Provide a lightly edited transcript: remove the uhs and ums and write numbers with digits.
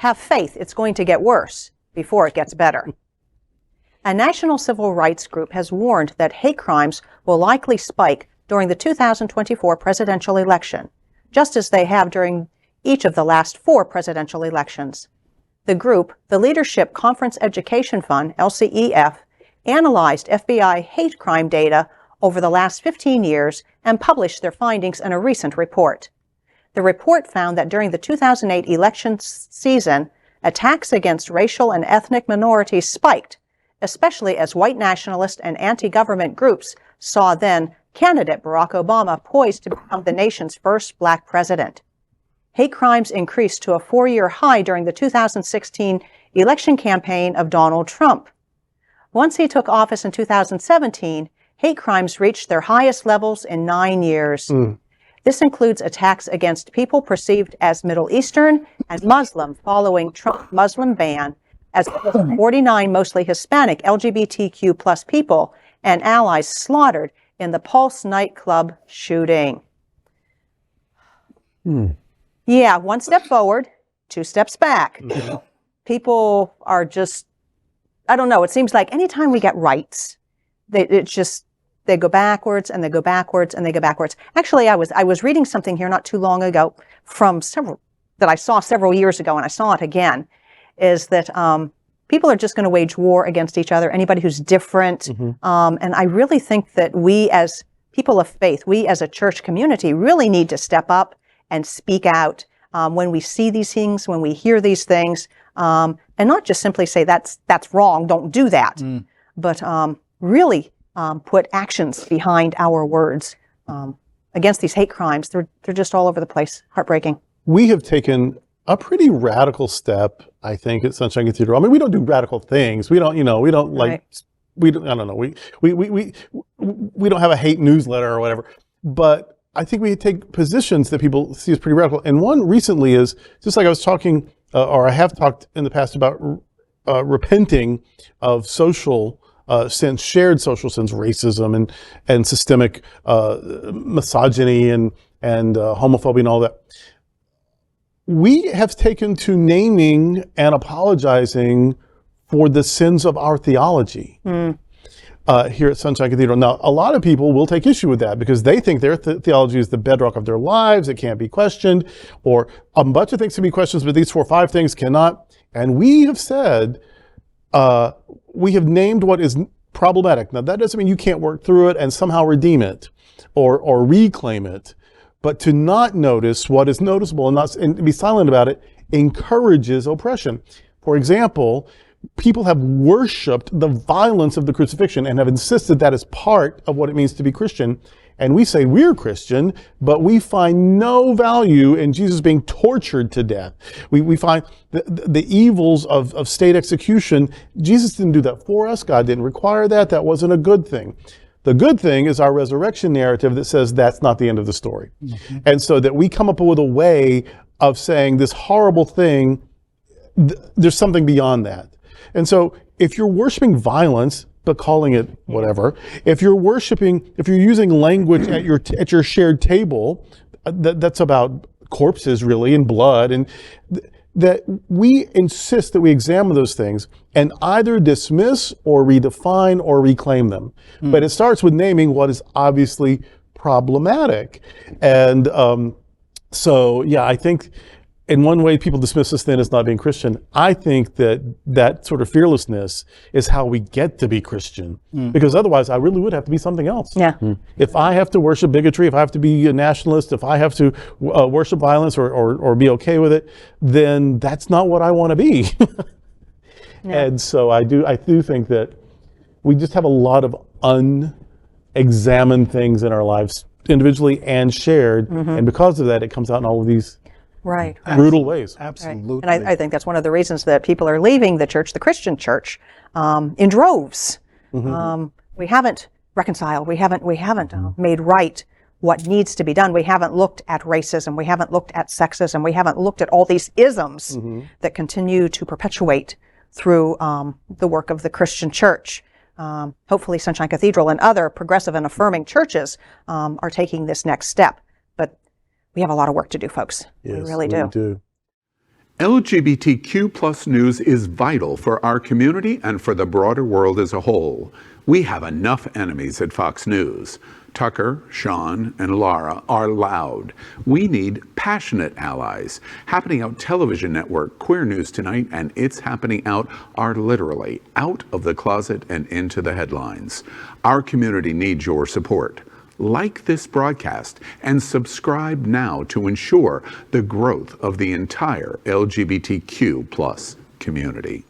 have faith it's going to get worse before it gets better. A national civil rights group has warned that hate crimes will likely spike during the 2024 presidential election, just as they have during each of the last 4 presidential elections. The group, the Leadership Conference Education Fund, LCEF, analyzed FBI hate crime data over the last 15 years and published their findings in a recent report. The report found that during the 2008 election season, attacks against racial and ethnic minorities spiked, especially as white nationalist and anti-government groups saw then candidate Barack Obama poised to become the nation's first black president. Hate crimes increased to a 4-year high during the 2016 election campaign of Donald Trump. Once he took office in 2017, hate crimes reached their highest levels in 9 years. This includes attacks against people perceived as Middle Eastern and Muslim following Trump's Muslim ban, as well as 49 mostly Hispanic LGBTQ plus people and allies slaughtered in the Pulse nightclub shooting. Yeah, 1 step forward, 2 steps back. People are just, I don't know, it seems like anytime we get rights, they go backwards and they go backwards and they go backwards. Actually, I was reading something here not too long ago that I saw several years ago, and I saw it again, is that people are just going to wage war against each other, anybody who's different. And I really think that we as people of faith, we as a church community really need to step up and speak out when we see these things, when we hear these things, and not just simply say that's wrong, don't do that, but really put actions behind our words against these hate crimes. They're just all over the place. Heartbreaking. We have taken a pretty radical step, I think, at Sunshine Cathedral. I mean, we don't do radical things. We don't, we don't like, I don't know. We don't have a hate newsletter or whatever, but I think we take positions that people see as pretty radical. And one recently is, just like I was talking, or I have talked in the past about repenting of social sins, shared social sins, racism and systemic misogyny and homophobia and all that. We have taken to naming and apologizing for the sins of our theology. Here at Sunshine Cathedral. Now, a lot of people will take issue with that because they think their theology is the bedrock of their lives. It can't be questioned, or a bunch of things can be questioned, but these 4 or 5 things cannot. And we have said, we have named what is problematic. Now, that doesn't mean you can't work through it and somehow redeem it or reclaim it, but to not notice what is noticeable and be silent about it encourages oppression. For example, people have worshipped the violence of the crucifixion and have insisted that is part of what it means to be Christian. And we say we're Christian, but we find no value in Jesus being tortured to death. We find the evils of state execution. Jesus didn't do that for us. God didn't require that. That wasn't a good thing. The good thing is our resurrection narrative that says that's not the end of the story. And so that we come up with a way of saying this horrible thing, there's something beyond that. And so if you're worshiping violence, but calling it whatever, if you're using language at your shared table, that's about corpses really and blood, and that we insist that we examine those things and either dismiss or redefine or reclaim them. But it starts with naming what is obviously problematic. And so, yeah, I think in one way people dismiss us then as not being Christian. I think that sort of fearlessness is how we get to be Christian, because otherwise I really would have to be something else. Yeah. If I have to worship bigotry, if I have to be a nationalist, if I have to worship violence or be okay with it, then that's not what I want to be. And so I do think that we just have a lot of unexamined things in our lives, individually and shared, and because of that, it comes out in all of these brutal ways. Absolutely. Right. And I think that's one of the reasons that people are leaving the church, the Christian church, in droves. We haven't reconciled. We haven't made right what needs to be done. We haven't looked at racism. We haven't looked at sexism. We haven't looked at all these isms that continue to perpetuate through the work of the Christian church. Hopefully Sunshine Cathedral and other progressive and affirming churches are taking this next step. But we have a lot of work to do, folks. Yes, we really do. LGBTQ plus news is vital for our community and for the broader world as a whole. We have enough enemies at Fox News. Tucker, Sean, and Laura are loud. We need passionate allies. Happening Out Television Network, Queer News Tonight, and It's Happening Out are literally out of the closet and into the headlines. Our community needs your support. Like this broadcast and subscribe now to ensure the growth of the entire LGBTQ plus community.